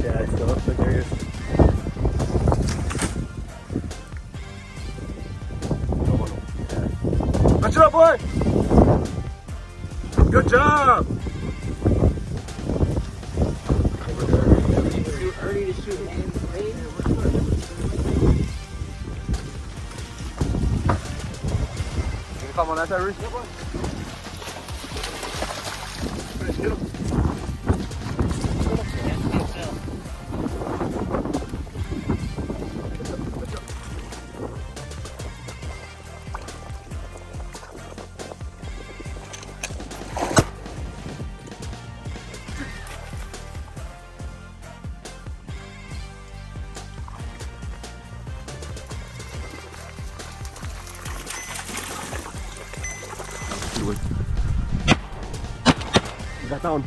Yeah, it's still up there. Catch it up, boy! Good job! Too early to shoot, man. You come on that side, Reese? Get him.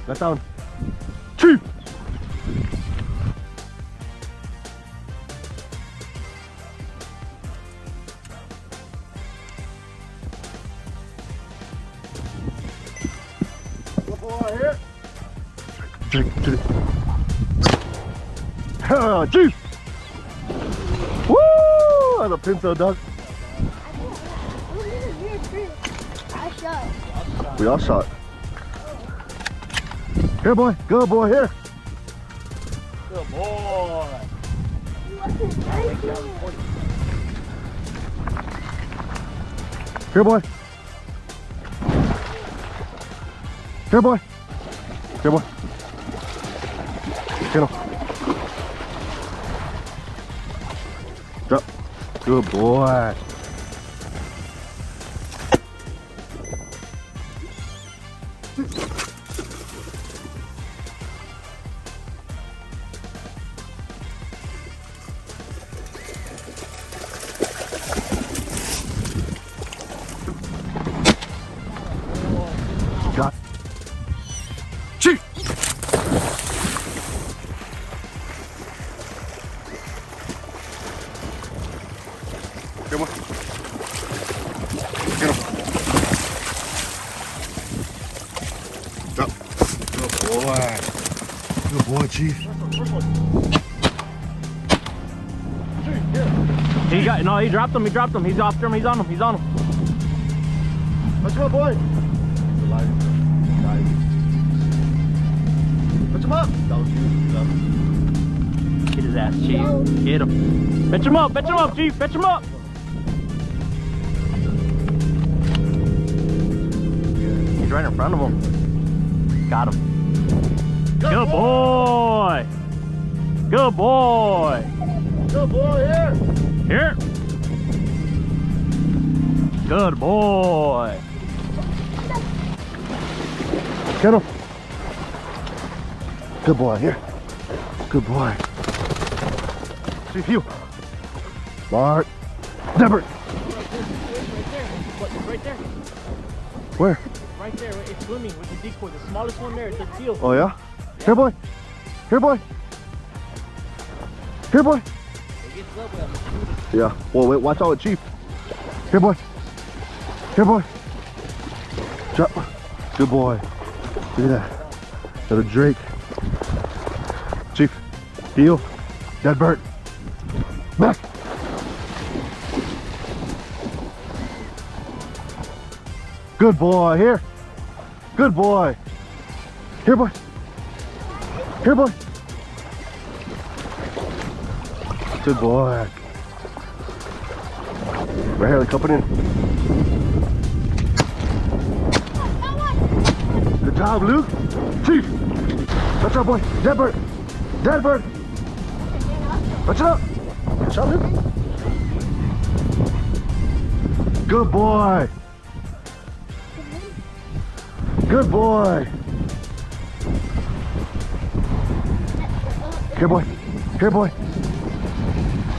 Got down. Chief! Good boy here. Drink. Chief! Woo! That's a pinto duck. We all shot. Here, boy. Good boy, here. Good boy. Here, boy. Here, boy. Here, boy. Get him. Drop. Good boy. Got Chief! Come on. Get him. Drop. Good boy. Good boy, Chief. He dropped him. He's after him. He's on him. Let's go, boy. Put him up. Get his ass, Chief. Get him. Fetch him up, Chief. Fetch him up. He's right in front of him. Got him. Good boy. Good boy. Good boy, here. Here. Good boy. Get him. Good boy, here. Good boy. Chief, you. Mark. Deborah. Right there. Where? Right there. It's swimming with the decoy. The smallest one there. It's a teal. Oh, yeah? Here, boy. Here, boy. Here, boy. Yeah. Well, wait, watch out with Chief. Here, boy. Here, boy. Drop. Good boy. Look at that. Got a drake. Chief. Heel. Dead bird. Back. Good boy. Here. Good boy. Here, boy. Here, boy. Good boy. Right here, coming in. Good job, Luke. Chief. Watch out, boy. Dead bird. Dead bird. Watch out. Good shot, Luke. Good boy. Good boy. Here, boy. Here, boy.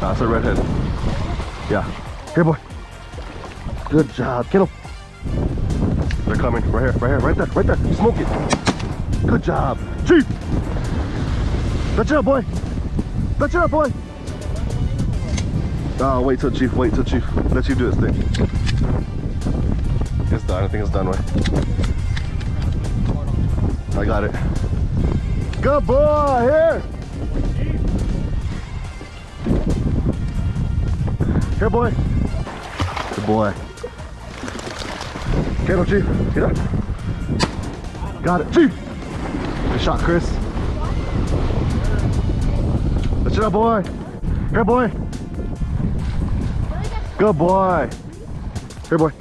That's a redhead. Yeah. Here, boy. Good job. Kill him. They're coming. Right here. Right here. Right there. Right there. Smoke it. Good job. Chief. Touch it up, boy. Touch it up, boy. Oh, wait till Chief, wait till Chief. Let Chief do his thing. It's done, I think it's done, right? I got it. Good boy, here! Here, boy. Good boy. Candle, Chief. Get up. Got it, Chief. Good shot, Chris. Let's it up, boy. Here, boy. Good boy. Here, boy.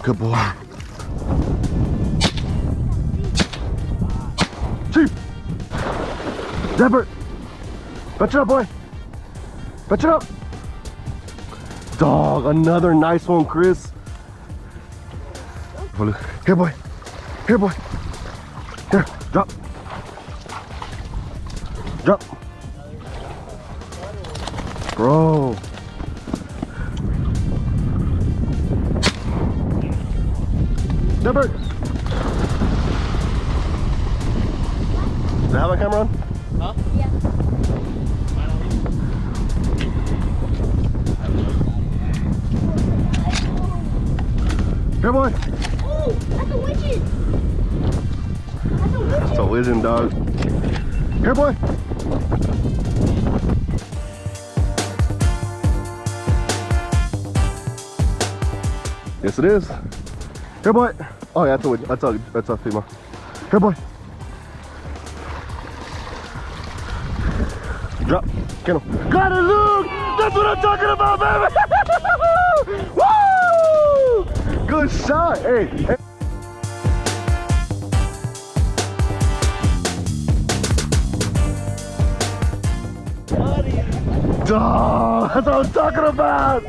Good boy. Chief. Zebert. Fetch it up, boy. Fetch it up. Dog, another nice one, Chris. Here, boy. Here, boy. Here, drop. Drop. Bro. Zebert. Does it have my camera on? Huh? Yeah. Here, boy. Oh, that's a widget. That's a widget. It's a widgeon, dog. Here, boy. Yes, it is. Here, boy. Oh, yeah, that's a female. Here, boy. Drop. Kennel. Got it, Luke! That's what I'm talking about, baby! Woo! Good shot. Hey, hey. Dog, that's what I'm talking about.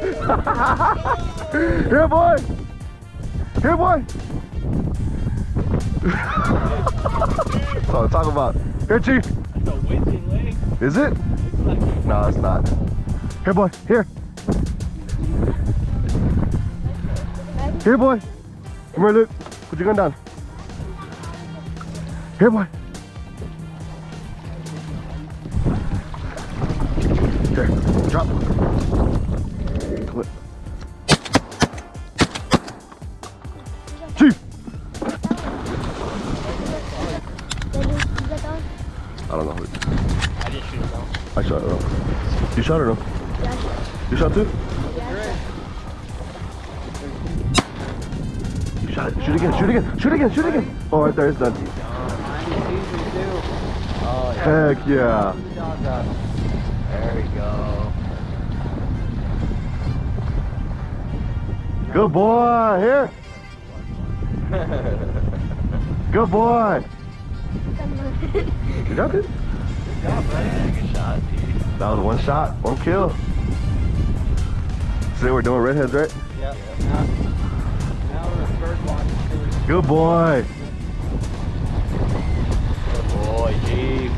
Here, boy. Here, boy. That's what I'm talking about. Here, Chief. That's a widget leg. Is it? No, it's not. Here, boy. Here. Here, boy. Come here, Luke. Put your gun down. Here, boy. Here, drop. Clip. Chief. I don't know. I didn't shoot it though. I shot it though. You shot it though? Yeah. You shot too? Yeah. You shot it. Shoot again. Shoot again. Shoot again. Shoot again. Oh, right there. It's done. Oh, Heck yeah. There we go. Good boy. Here. Good boy. You got it? Good job, man. Good shot, dude. That was one shot, one kill. See, we're doing redheads, right? Yeah. Now we're the first one. Good boy. Good boy, Chief.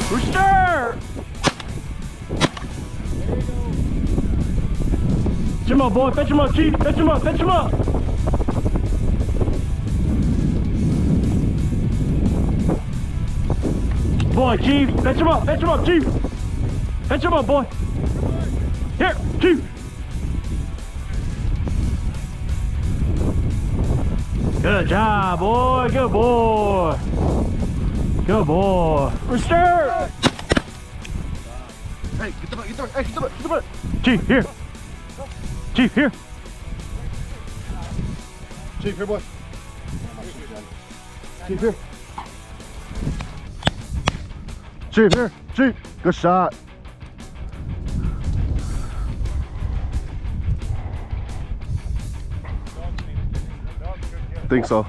Rooster! Fetch him up, boy. Fetch him up, Chief. Fetch him up. Fetch him up. Boy, Chief. Fetch him up. Fetch him up, Chief. Fetch him up, boy. Here, Chief. Good job, boy. Good boy. Good boy. Rooster! Hey, get the butt, get the butt, hey, get the butt, get the butt. Chief, here. Chief, here. Chief, here, boy. Chief, here. Chief, here. Chief, good shot. Think so.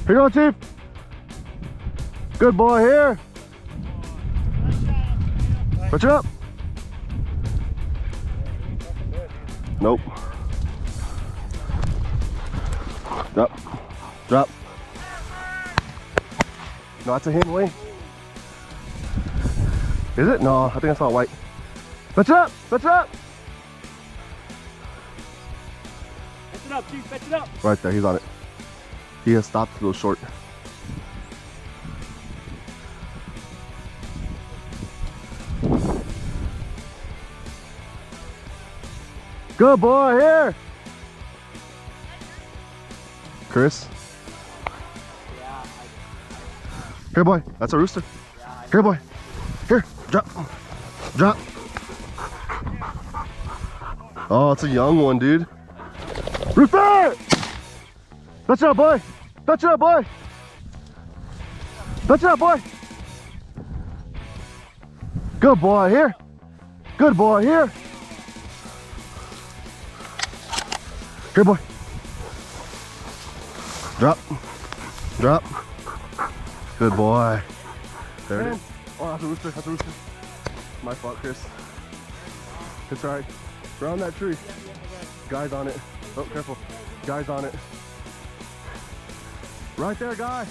Here you go, Chief. Good boy here. Put it up. Nope. Drop. Drop. No, that's a hen wing. Is it? No, I think I saw white. Put it up. Put it up. it up, Chief. Fetch it up. Right there, he's on it. He has stopped a little short. Good boy, here. Chris. Here, boy. That's a rooster. Here, boy. Here. Drop. Drop. Oh, it's a young one, dude. Rooster! Touch it up, boy. Touch it up, boy. Touch it up, boy. Good boy, here. Good boy, here. Here, boy. Drop. Drop. Good boy. There it is. Oh, that's a rooster. That's a rooster. My fault, Chris. It's alright. Around that tree. Guy's on it. Oh, careful. Guy's on it. Right there, guy.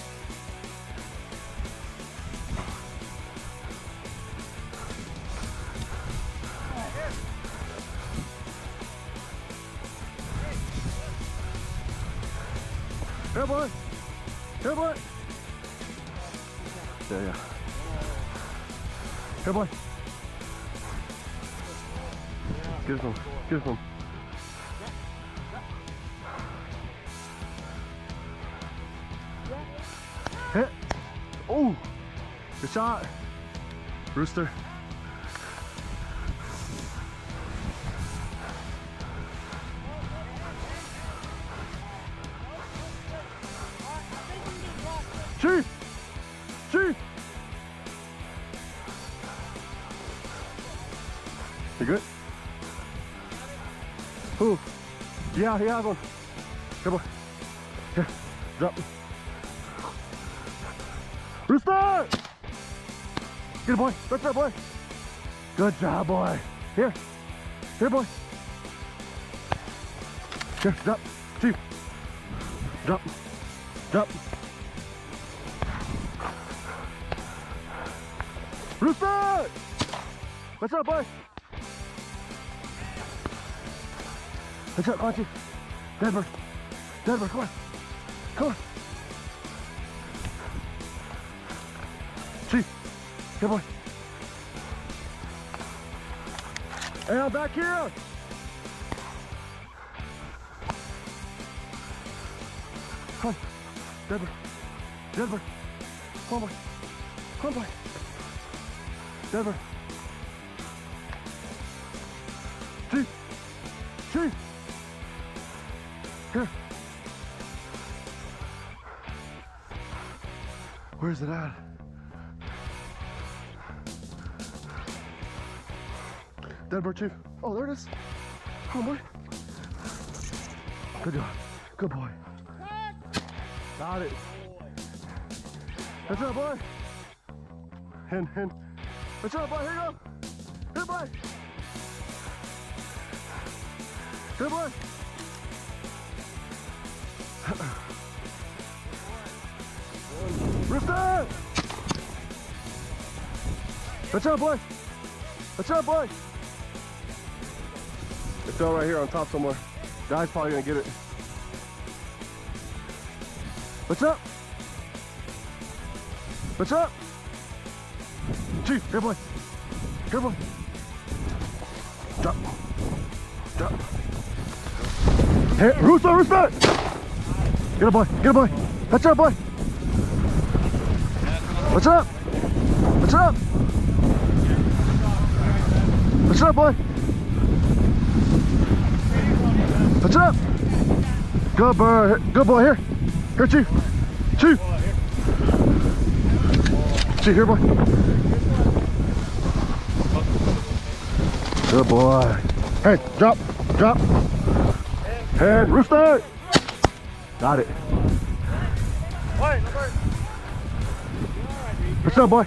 Here, boy. Here, boy. Yeah. Here, boy. Give him. Give him. Hit. Oh, good shot. Rooster. Chief! Chief! You good? Who? Yeah, he has one. Come on. Here, drop. Rooster! Get it, boy. That's it, boy. Good job, boy. Here. Here, boy. Here, drop. Chief. Drop. Drop. Rooster! What's up, boy? What's up, come on, Chief? Deadbird. Deadbird, come on. Come on. Chief. Here, boy. Hey, I'm back here. Come on. Deadbird. Deadbird. Come on, boy. Come on, boy. Deadbird. Chief. Chief. Here. Where's it at? Deadbird, Chief. Oh, there it is. Come on, boy. Good job. Good boy. Got it. That's it, boy. Hen. That's it, boy. Here you go. Here, boy. Here, boy. Rooster! That's it, boy. That's it, boy. It fell right here on top somewhere. Guy's probably gonna get it. What's up? What's up? Chief, here, boy. Here, boy. Drop. Drop. Hey, Rooster, Rooster! Get a boy, get a boy. What's up, boy? What's up? What's up? What's up, boy? What's up? Good bird. Good boy. Here. Here, Chief. Chief. Chief, here, boy. Good boy. Hey, drop. Drop. Head. Rooster. Got it. What's up, boy?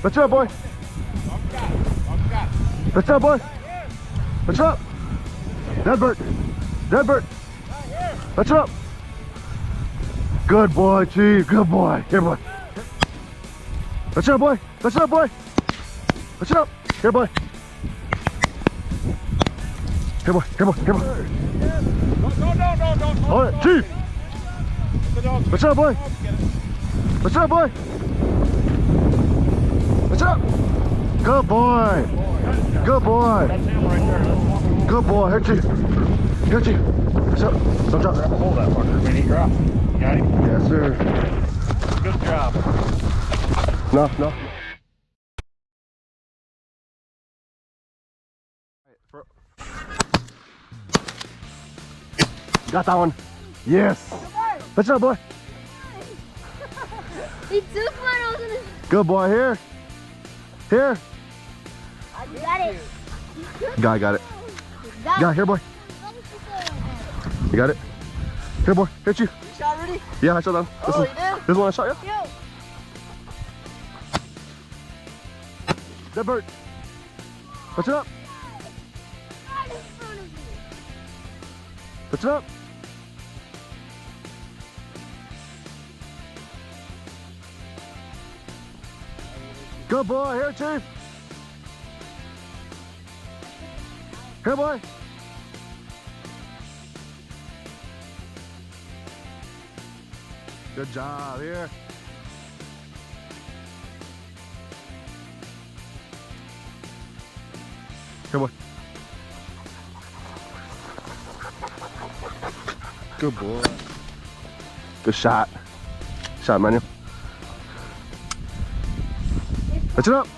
What's up, boy? What's up, boy? What's up? Deadbird. Deadbird. What's up? Good boy, Chief. Good boy. Here, boy. What's up, boy? What's up, boy? What's up? Here, boy. Here, boy. Here, boy. Here, boy. Don't. Hold it, Chief. What's up, boy? What's up, boy? What's up? Good boy. Good boy. That's him right there. Let's walk him over. Good boy. Here, Chief. Here, Chief. What's up? Don't drop. Hold that fucker when he drops. Got him? Yes, sir. Good job. No. Got that one. Yes. What's up, boy? He took one. I was gonna. Good boy. Here. Here. You got it. Guy got it. Guy, here, boy. You got it. Here, boy. Here, Chief. You shot already? Yeah, I shot that. Oh, you did? This one I shot, yeah? Yo. Dead bird. What's it up? Right in front of you. What's it up? Good boy. Here, Chief. Here, boy. Good job. Here. Here, boy. Good boy. Good shot. Shot, Manuel. What's it up?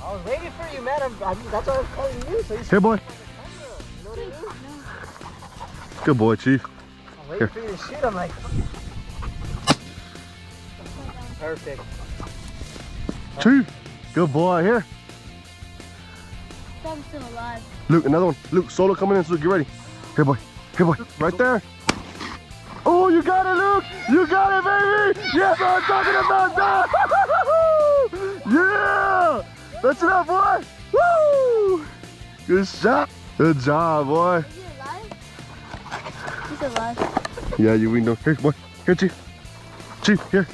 I was waiting for you, man. That's why I was calling you. So you Here, boy. You know what I mean? Good boy, Chief. I'm waiting for you to shoot. I'm like, perfect. Chief. Good boy. Here. I'm still alive. Luke, another one. Luke, solo coming in, so Luke, get ready. Here, boy. Here, boy. Right there. Oh, you got it, Luke. You got it, baby. Yes, I'm talking about that. Yeah. That's it up, boy. Woo. Good shot. Good job, boy. Is he alive? He's alive. Yeah, you win. Here, boy. Here, Chief. Chief, here.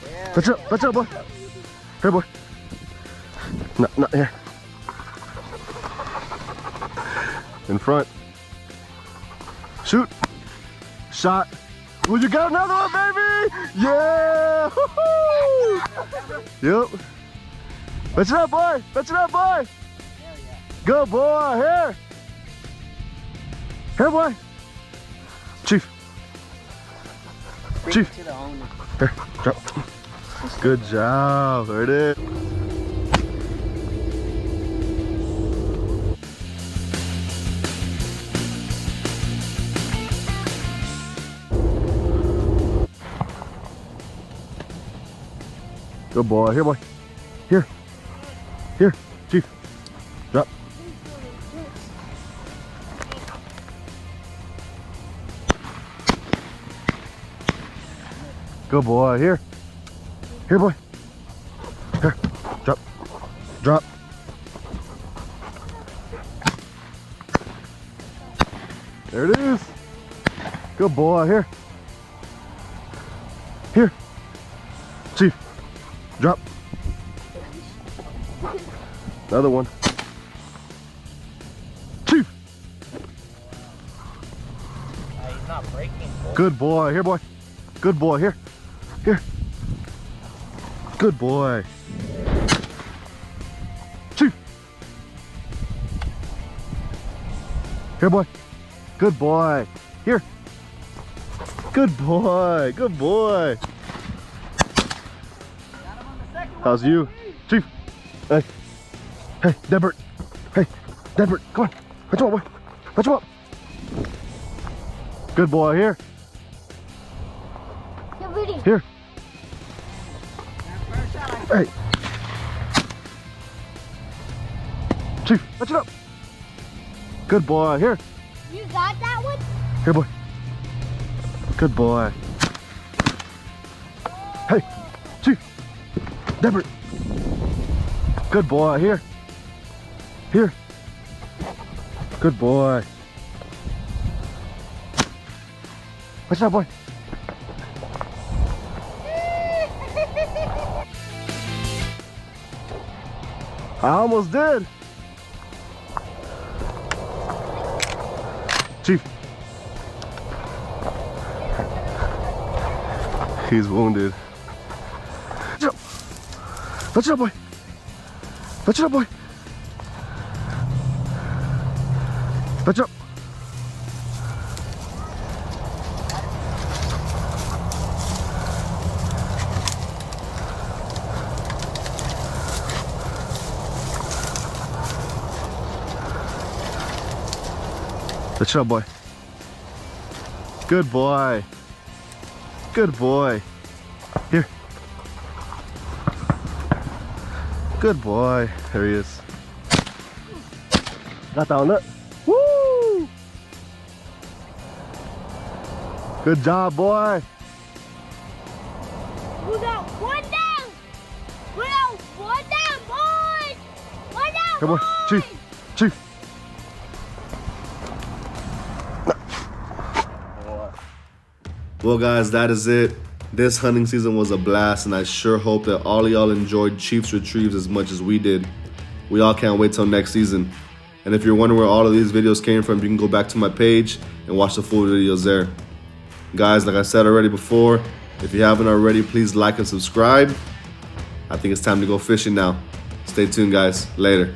Yeah. That's up. That's up, boy. Here, boy. Not here. In front. Shoot. Shot. Well, you got another one, baby. Yeah. Yep. Fetch it up, boy. Fetch it up, boy. Good boy. Here. Here, boy. Chief. Bring Chief. it to the owner. Here. Drop. Good job. There it is. Good boy. Here, boy. Here. Here. Chief. Drop. Good boy. Here. Here, boy. Here. Drop. Drop. There it is. Good boy. Here. Here. Chief. Drop. Another one. Chief. He's not breaking. Boy. Good boy. Here, boy. Good boy. Here. Here. Good boy. Chief. Here, boy. Good boy. Here. Good boy. Good boy. How's you? Chief. Hey. Hey, Debert. Hey, Debert. Come on. Let's up, boy. Let's up. Good boy. Here. You're ready. Here. Hey. Chief, let's it up. Good boy. Here. You got that one? Here, boy. Good boy. Hey, Chief. Debert. Good boy. Here. Here. Good boy. What's up, boy? I almost did. Chief. He's wounded. Touch it up. Touch it up, boy. Touch it up, boy. Touch it up. Touch it up, boy. Good boy. Good boy. Here. Good boy. There he is. Got that one, look. Woo! Good job, boy. We got one down. We got one down, boys. One down, Come on, boys. Chief. Chief. Well guys, that is it. This hunting season was a blast, and I sure hope that all of y'all enjoyed Chief's retrieves as much as we did. We all can't wait till next season. And if you're wondering where all of these videos came from, you can go back to my page and watch the full videos there. Guys, like I said already before, if you haven't already, please like and subscribe. I think it's time to go fishing now. Stay tuned, guys. Later.